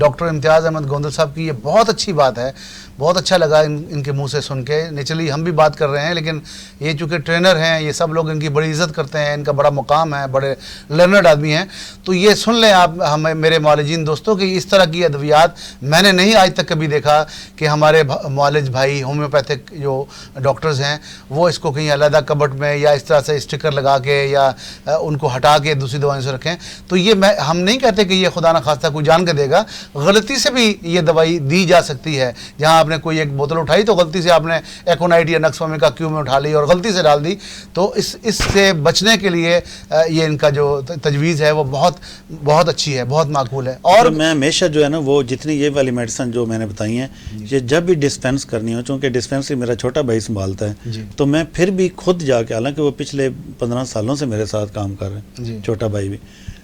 Doctor امتیاز احمد گوندل صاحب کی یہ بہت اچھی بات ہے, بہت اچھا لگا ان کے منہ سے سن کے. نیچرلی ہم بھی بات کر رہے ہیں, لیکن یہ چونکہ ٹرینر ہیں, یہ سب لوگ ان کی بڑی عزت کرتے ہیں, ان کا بڑا مقام ہے, بڑے لرنڈ آدمی ہیں. تو یہ سن لیں آپ ہمیں, میرے معالجین دوستوں, کہ اس طرح کی ادویات میں نے نہیں آج تک کبھی دیکھا کہ ہمارے معالج بھائی ہومیوپیتھک جو ڈاکٹرز ہیں وہ اس کو کہیں علیحدہ کبٹ میں یا اس طرح سے اسٹکر لگا کے یا ان کو ہٹا کے دوسری دوائیوں سے رکھیں. تو یہ ہم نہیں کہتے کہ یہ خدا نخواستہ کوئی جان کے دے گا, غلطی سے بھی یہ دوائی دی جا سکتی ہے. جہاں آپ نے کوئی ایک بوتل اٹھائی تو غلطی سے آپ نے ایکونائٹ یا نکسفامین کا کیو میں اٹھا لی اور غلطی سے ڈال دی, تو اس سے بچنے کے لیے یہ ان کا جو تجویز ہے وہ بہت اچھی ہے, بہت معقول ہے. اور میں ہمیشہ جو ہے نا وہ جتنی یہ والی میڈیسن جو میں نے بتائی ہیں یہ جب بھی ڈسپینس کرنی ہو, چونکہ ڈسپینسری میرا چھوٹا بھائی سنبھالتا ہے, تو میں پھر بھی خود جا کے, حالانکہ وہ پچھلے 15 سالوں سے میرے ساتھ کام کر رہے ہیں, چھوٹا بھائی بھی,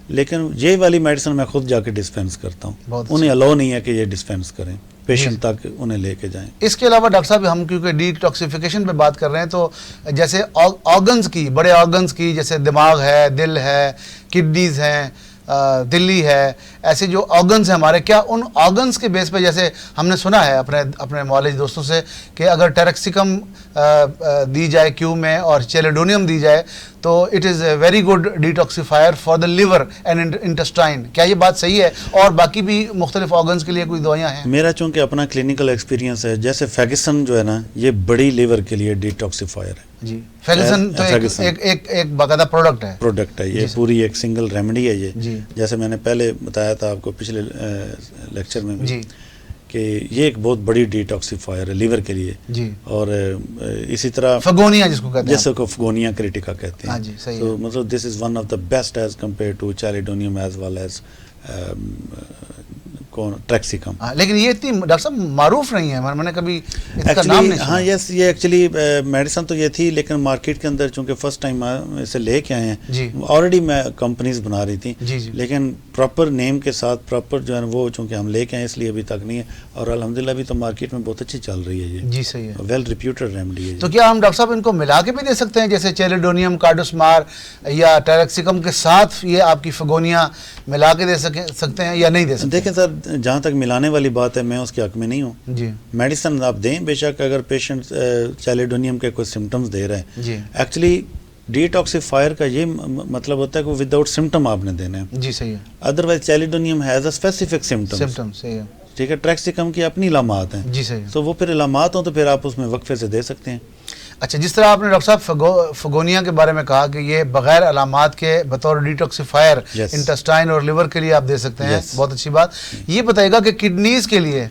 لیکن یہ والی میڈیسن میں خود جا کے ڈسپینس کرتا ہوں. انہیں الاؤ نہیں ہے کہ یہ ڈسپینس کریں, پیشنٹ تک انہیں لے کے جائیں. اس کے علاوہ ڈاکٹر صاحب ہم کیونکہ ڈی ٹاکسیفیکیشن پہ بات کر رہے ہیں, تو جیسے آرگنز کی, بڑے آرگنز کی, جیسے دماغ ہے, دل ہے, کڈنیز ہیں, دلی ہے, ایسے جو آرگنز ہیں ہمارے, کیا ان آرگنز کے بیس پہ, جیسے ہم نے سنا ہے اپنے معالج دوستوں سے کہ اگر ٹیرکسیکم دی جائے کیو میں اور چیلیڈونیم دی جائے تو it is a very good detoxifier for the liver and intestine. کیا یہ بات صحیح ہے؟ اور باقی بھی مختلف آرگنز کے لیے کوئی دوائیاں ہیں؟ میرا چونکہ اپنا کلینکل ایکسپیرینس ہے, جیسے فیگسن جو ہے نا یہ بڑی لیور کے لیے ڈیٹاکسیفائر ہے. جی, فیگسن تو ایک باقاعدہ پروڈکٹ ہے, یہ پوری ایک سنگل ریمیڈی ہے یہ. جیسے میں نے پہلے بتایا تھا آپ کو پچھلے لیکچر میں بھی کہ یہ ایک بہت بڑی ڈیٹاکسیفائر ہے لیور کے لیے. اور اسی طرح فگونیا جس کو کہتے ہیں, جیسے کو فگونیا کریٹیکا کہتے ہیں, تو مطلب this is one of the best as compare to chelidonium as well as taraxacum. لیکن یہ اتنی ڈاکٹر صاحب معروف نہیں ہے, میں نے کبھی اس کا نام نہیں سنا. ہاں یس, یہ ایکچولی میڈیسن تو یہ تھی, لیکن مارکیٹ کے اندر چونکہ فرسٹ ٹائم اسے لے کے آئے ہیں, آلریڈی میں کمپنیز بنا رہی تھیں, لیکن پراپر نیم کے ساتھ پراپر جو ہے وہ چونکہ ہم لے کے آئے اس لیے ابھی تک نہیں ہے, اور الحمدللہ بھی تو مارکیٹ میں بہت اچھی چل رہی ہے یہ. جی صحیح ہے, ویل ریپیوٹڈ ریمیڈی ہے. تو کیا ہم ڈاکٹر صاحب ان کو ملا کے بھی دے سکتے ہیں, جیسے چیلیڈونیم, کارڈوسمار یا ٹیرکسیکم کے ساتھ یہ آپ کی فگونیا ملا کے دے سکتے ہیں یا نہیں دے سکتے؟ دیکھیں سر, جہاں تک ملانے والی بات ہے میں اس کے حق میں نہیں ہوں. میڈیسن آپ دیں بے شک, اگر پیشنٹ چیلیڈونیم کے کوئی سمٹمز دے رہے ہیں, ایکچولی ڈیٹاکسیفائر کا یہ مطلب ہوتا ہے کہ وداؤٹ سمٹم آپ نے دینے ہیں. جی صحیح ہے. Otherwise chelidonium has a specific symptom, صحیح ہے, ٹھیک ہے. ٹریکسیکم کی اپنی علامات ہیں. جی صحیح. تو وہ پھر علامات ہوں تو پھر آپ اس میں وقفے سے دے سکتے ہیں. اچھا, جس طرح آپ نے ڈاکٹر صاحب فگونیا کے بارے میں کہا کہ یہ بغیر علامات کے بطور ڈیٹاکسیفائر انٹسٹائن اور لیور کے لیے آپ دے سکتے ہیں, بہت اچھی بات. یہ بتائیے گا کہ کڈنیز کے لیے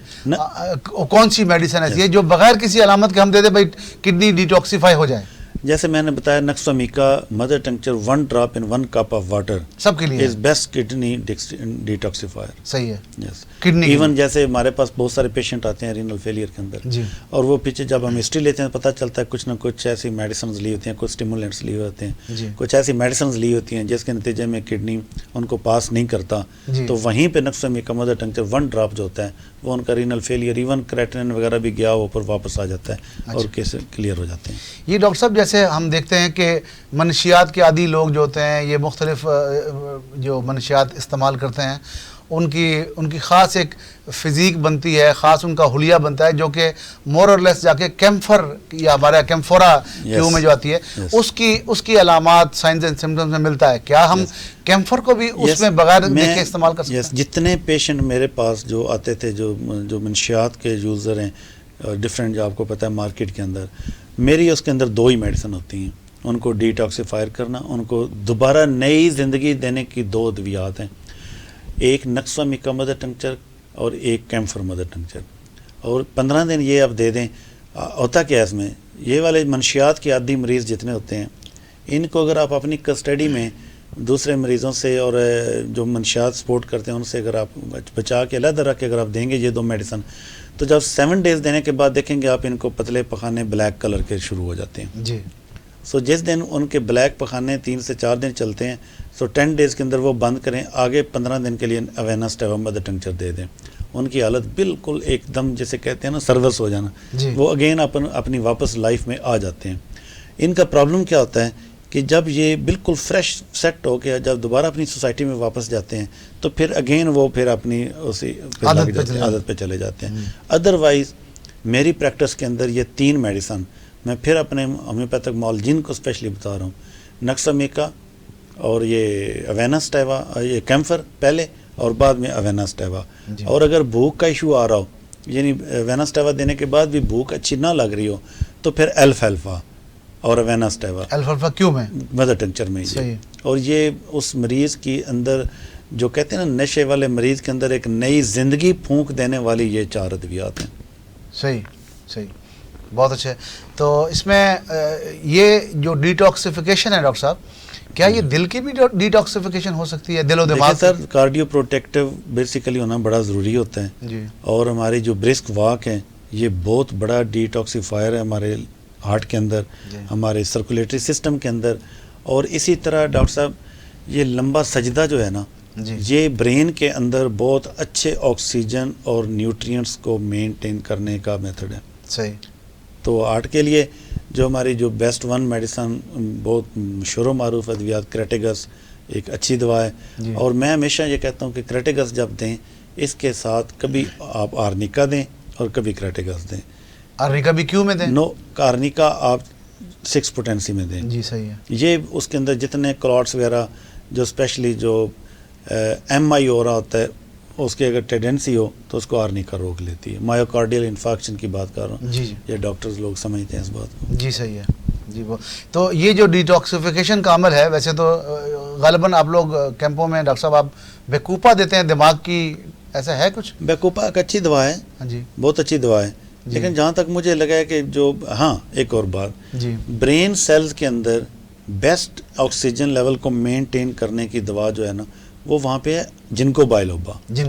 کون سی میڈیسن ایسی ہے جو بغیر کسی علامت کے ہم دے دیں بھائی کڈنی ڈیٹاکسیفائی ہو جائے؟ جیسے میں نے بتایا nux vomica mother tincture 1 drop in 1 cup of water سب کے لیے از بیسٹ کڈنی ڈیٹاکسیفائر. صحیح ہے. یس, کڈنی ایون جیسے ہمارے پاس بہت سارے پیشنٹ آتے ہیں رینل فیلئر کے اندر, اور وہ پیچھے جب ہم ہسٹری لیتے ہیں پتہ چلتا ہے کچھ نہ کچھ ایسی میڈیسنز لی ہوتی ہیں, کچھ اسٹیمولینٹس لیے ہوتے ہیں, کچھ ایسی میڈیسنز لی ہوتی ہیں جس کے نتیجے میں کڈنی ان کو پاس نہیں کرتا. تو وہیں پہ نکسومیکا مدر ٹنکچر 1 ڈراپ جو ہوتا ہے وہ ان کا رینل فیلئر, ایون کریٹنن وغیرہ بھی گیا اوپر واپس آ جاتا ہے اور کیس کلیئر ہو جاتے ہیں. یہ ڈاکٹر صاحب جیسے ہم دیکھتے ہیں کہ منشیات کے عادی لوگ جو ہوتے ہیں, یہ مختلف جو منشیات استعمال کرتے ہیں, ان کی خاص ایک فزیک بنتی ہے, خاص ان کا حلیہ بنتا ہے جو کہ مور اور لیس جا کے کیمفر یا ہمارا کیمفورا کیو میں جو آتی ہے اس کی علامات سائنز اینڈ سمٹمز میں ملتا ہے. کیا ہم کیمفر کو بھی اس میں بغیر دیکھے استعمال کر سکتے ہیں؟ جتنے پیشنٹ میرے پاس جو آتے تھے جو منشیات کے یوزر ہیں ڈفرینٹ, جو آپ کو پتہ ہے مارکیٹ کے اندر, میری اس کے اندر 2 ہی میڈیسن ہوتی ہیں. ان کو ڈیٹاکسیفائر کرنا, ان کو دوبارہ نئی زندگی دینے کی 2 ادویات ہیں, ایک نکسومیکا مدر ٹنکچر اور ایک کیمفر مدر ٹنکچر. اور 15 دن یہ آپ دے دیں. ہوتا کیا ہے اس میں, یہ والے منشیات کے عادی مریض جتنے ہوتے ہیں ان کو اگر آپ اپنی کسٹڈی میں دوسرے مریضوں سے اور جو منشیات سپورٹ کرتے ہیں ان سے اگر آپ بچا کے علیحدہ رکھ کے اگر آپ دیں گے یہ 2 میڈیسن, تو جب 7 ڈیز دینے کے بعد دیکھیں گے آپ ان کو پتلے پخانے بلیک کلر کے شروع ہو جاتے ہیں. جی. سو جس دن ان کے بلیک پخانے 3 سے 4 دن چلتے ہیں, سو 10 ڈیز کے اندر وہ بند کریں, آگے 15 دن کے لیے اوینا سٹیوا مدر ٹنکچر دے دیں. ان کی حالت بالکل ایک دم جسے کہتے ہیں نا سروس ہو جانا, وہ اگین اپنی واپس لائف میں آ جاتے ہیں. ان کا پرابلم کیا ہوتا ہے کہ کہ جب یہ بالکل فریش سیٹ ہو کے جب دوبارہ اپنی سوسائٹی میں واپس جاتے ہیں تو پھر اگین وہ پھر اپنی اسی عادت پہ چلے جاتے ہیں. ادروائز میری پریکٹس کے اندر یہ 3 میڈیسن میں پھر اپنے ہومیوپیتھک معالجین کو اسپیشلی بتا رہا ہوں. نکسا میکا اور یہ اوینا سٹیوا، یہ کیمفر پہلے اور بعد میں اوینا سٹیوا. اور اگر بھوک کا ایشو آ رہا ہو، یعنی اوینا سٹیوا دینے کے بعد بھی بھوک اچھی نہ لگ رہی ہو، تو پھر الفالفا اور اوینا سٹیوا. الفالفا کیوں میں مدر ٹنکچر میں. اور یہ اس مریض کی اندر جو کہتے ہیں نا نشے والے مریض کے اندر ایک نئی زندگی پھونک دینے والی یہ 4 ادویات ہیں. صحیح، بہت اچھا ہے. تو اس میں یہ جو ڈیٹاکسیفیکیشن ہے ڈاکٹر صاحب، کیا یہ دل کی بھی ڈیٹاکسیفیکیشن ہو سکتی ہے؟ دل و دماغ سر کارڈیو پروٹیکٹیو بیسیکلی ہونا بڑا ضروری ہوتا ہے جی. اور ہماری جو برسک واک ہے یہ بہت بڑا ڈیٹاکسیفائر ہے ہمارے ہارٹ کے اندر جی. ہمارے سرکولیٹری سسٹم کے اندر. اور اسی طرح ڈاکٹر صاحب یہ لمبا سجدہ جو ہے نا جی. یہ برین کے اندر بہت اچھے آکسیجن اور نیوٹرینٹس کو مینٹین کرنے کا میتھڈ ہے. صحیح. تو ہارٹ کے لیے جو ہماری جو بیسٹ 1 میڈیسن بہت مشہور و معروف ادویات کریٹیگس ایک اچھی دوا ہے جی. اور میں ہمیشہ یہ کہتا ہوں کہ کریٹیگس جب دیں اس کے ساتھ کبھی آپ آرنیکا دیں اور کبھی کریٹیگس دیں. آرنیکا بھی کیوں میں دیں؟ نو آرنیکا آپ 6 پوٹینسی میں دیں. جی صحیح ہے. یہ اس کے اندر جتنے کلاٹس وغیرہ جو اسپیشلی جو ایم آئی ہو رہا ہوتا ہے اس کی اگر ٹینڈنسی ہو تو اس کو آرنیکا روک لیتی ہے. مایوکارڈیل انفارکشن کی بات کر رہا ہوں. جی. یہ ڈاکٹرز لوگ سمجھتے ہیں اس بات کو. جی صحیح ہے. جی وہ تو یہ جو ڈیٹاکسیفیکیشن کا عمل ہے، ویسے تو غالباً آپ لوگ کیمپوں میں ڈاکٹر صاحب آپ بیکوپا دیتے ہیں دماغ کی، ایسا ہے کچھ؟ بیکوپا ایک اچھی دوا ہے. جی. بہت اچھی دوا ہے. لیکن جہاں تک مجھے لگا ہے کہ جو ایک اور بات جی. برین سیلز کے اندر بیسٹ آکسیجن لیول کو مینٹین کرنے کی دوا جو ہے نا وہ وہاں پہ ہے جنکو بائلوبا. جی.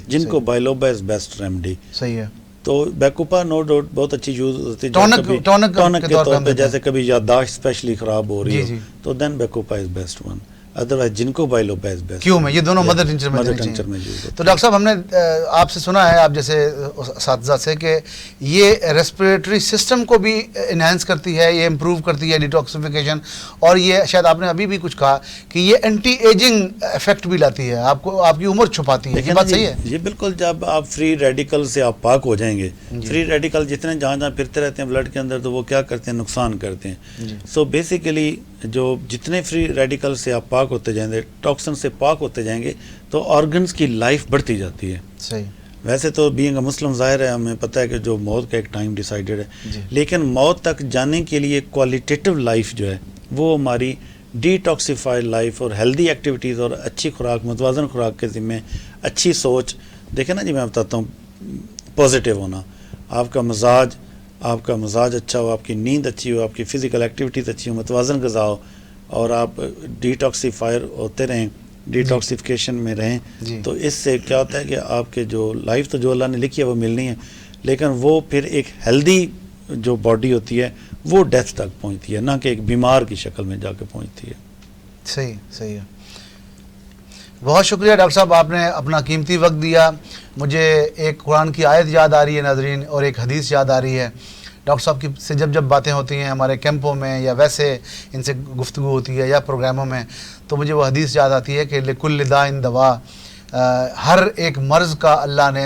جنکو بائلوبا از بیسٹ ریمیڈی. صحیح ہے. تو بیکوپا نو ڈاؤٹ بہت اچھی یوز ہوتی ہے ٹونک کے طور پہ، جیسے کبھی یادداشت اسپیشلی خراب ہو رہی ہے تو then bacopa is best 1. Otherwise ginkgo biloba is best. کیوں میں یہ دونوں مدر ٹنچر میں تو ڈاکٹر صاحب ہم نے آپ سے سنا ہے، آپ جیسے اساتذہ سے، کہ یہ ریسپریٹری سسٹم کو بھی انہینس کرتی ہے، یہ امپروو کرتی ہے ڈیٹاکسیفیکیشن، اور یہ شاید آپ نے ابھی بھی کچھ کہا کہ یہ اینٹی ایجنگ افیکٹ بھی لاتی ہے، آپ کو آپ کی عمر چھپاتی ہے. یہ بات صحیح ہے؟ یہ بالکل. جب آپ فری ریڈیکل سے آپ پاک ہو جائیں گے، فری ریڈیکل جتنے جہاں پھرتے رہتے ہیں بلڈ کے اندر تو وہ کیا کرتے ہیں؟ نقصان کرتے ہیں. سو بیسیکلی جو جتنے فری ریڈیکل سے آپ پاک ہوتے جائیں گے، ٹاکسن سے پاک ہوتے جائیں گے، تو آرگنز کی لائف بڑھتی جاتی ہے. صحیح. ویسے تو بینگ اے مسلم ظاہر ہے ہمیں پتہ ہے کہ جو موت کا ایک ٹائم ڈیسائیڈڈ ہے، لیکن موت تک جانے کے لیے کوالیٹیٹیو لائف جو ہے وہ ہماری ڈیٹاکسیفائڈ لائف اور ہیلدی ایکٹیویٹیز اور اچھی خوراک، متوازن خوراک کے ذمے، اچھی سوچ. دیکھیں نا جی میں بتاتا ہوں، پازیٹیو ہونا، آپ کا مزاج اچھا ہو، آپ کی نیند اچھی ہو، آپ کی فزیکل ایکٹیویٹیز اچھی ہو، متوازن غذا ہو، اور آپ ڈیٹاکسیفائر ہوتے رہیں، ڈیٹاکسیفیکیشن میں رہیں، تو اس سے کیا ہوتا ہے کہ آپ کے جو لائف تو جو اللہ نے لکھی ہے وہ ملنی ہے، لیکن وہ پھر ایک ہیلدی جو باڈی ہوتی ہے وہ ڈیتھ تک پہنچتی ہے، نہ کہ ایک بیمار کی شکل میں جا کے پہنچتی ہے. صحیح ہے. بہت شکریہ ڈاکٹر صاحب، آپ نے اپنا قیمتی وقت دیا. مجھے ایک قرآن کی آیت یاد آ رہی ہے ناظرین، اور ایک حدیث یاد آ رہی ہے. ڈاکٹر صاحب کی سے جب باتیں ہوتی ہیں ہمارے کیمپوں میں یا ویسے ان سے گفتگو ہوتی ہے یا پروگراموں میں، تو مجھے وہ حدیث یاد آتی ہے کہ لکل داء دوا، ہر ایک مرض کا اللہ نے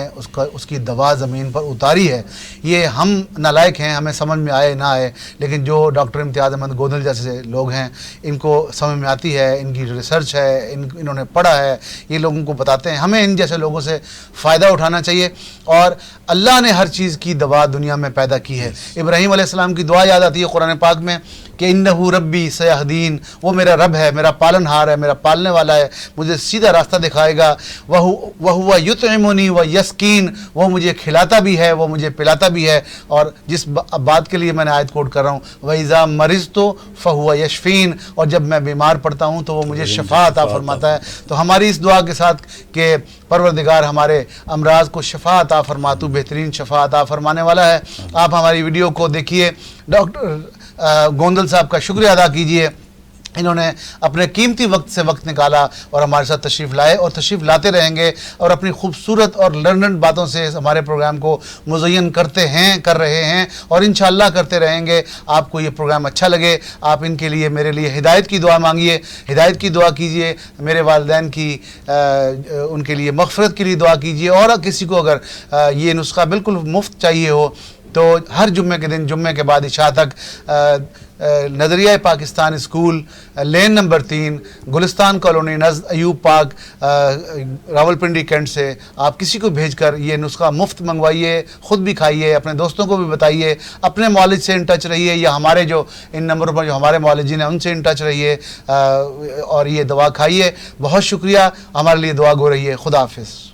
اس کی دوا زمین پر اتاری ہے. یہ ہم نالائق ہیں، ہمیں سمجھ میں آئے نہ آئے، لیکن جو ڈاکٹر امتیاز احمد گودل جیسے لوگ ہیں ان کو سمجھ میں آتی ہے، ان کی ریسرچ ہے، انہوں نے پڑھا ہے، یہ لوگوں کو بتاتے ہیں. ہمیں ان جیسے لوگوں سے فائدہ اٹھانا چاہیے. اور اللہ نے ہر چیز کی دوا دنیا میں پیدا کی ہے. ابراہیم علیہ السلام کی دعا یاد آتی ہے قرآن پاک میں کہ انہو ربی سیہدین، وہ میرا رب ہے، میرا پالن ہار ہے، میرا پالنے والا ہے، مجھے سیدھا راستہ دکھائے گا. وَهُوَ يُطْعِمُنِي وَيَسْقِينِ، وہ مجھے کھلاتا بھی ہے، وہ مجھے پلاتا بھی ہے. اور جس بات کے لیے میں نے آیت کوٹ کر رہا ہوں، وَإِذَا مَرِضْتُ فَهُوَ يَشْفِينِ، اور جب میں بیمار پڑتا ہوں تو وہ مجھے شفا عطا فرماتا ہے. تو ہماری اس دعا کے ساتھ کہ پروردگار ہمارے امراض کو شفا عطا فرما، تو بہترین شفا عطا فرمانے والا ہے. آپ ہماری ویڈیو کو دیکھیے، ڈاکٹر گوندل صاحب کا شکریہ ادا کیجئے. انہوں نے اپنے قیمتی وقت سے وقت نکالا اور ہمارے ساتھ تشریف لائے اور تشریف لاتے رہیں گے اور اپنی خوبصورت اور لرنڈ باتوں سے ہمارے پروگرام کو مزین کرتے ہیں، کر رہے ہیں اور انشاءاللہ کرتے رہیں گے۔ آپ کو یہ پروگرام اچھا لگے، آپ ان کے لیے میرے لیے ہدایت کی دعا مانگیے، ہدایت کی دعا کیجئے، میرے والدین کی ان کے لیے مغفرت کے لیے دعا کیجئے، اور کسی کو اگر یہ نسخہ بالکل مفت چاہیے ہو تو ہر جمعے کے دن، جمعے کے بعد عشاء تک نظریہ پاکستان اسکول، لین نمبر 3، گلستان کالونی، نزد ایوب پاک، راولپنڈی کینٹ سے آپ کسی کو بھیج کر یہ نسخہ مفت منگوائیے، خود بھی کھائیے، اپنے دوستوں کو بھی بتائیے، اپنے معالج سے ان ٹچ رہیے یا ہمارے جو ان نمبروں پر جو ہمارے معالجین ہیں ان سے ان ٹچ رہیے اور یہ دوا کھائیے۔ بہت شکریہ، ہمارے لیے دعا گو رہی ہے۔ خدا حافظ۔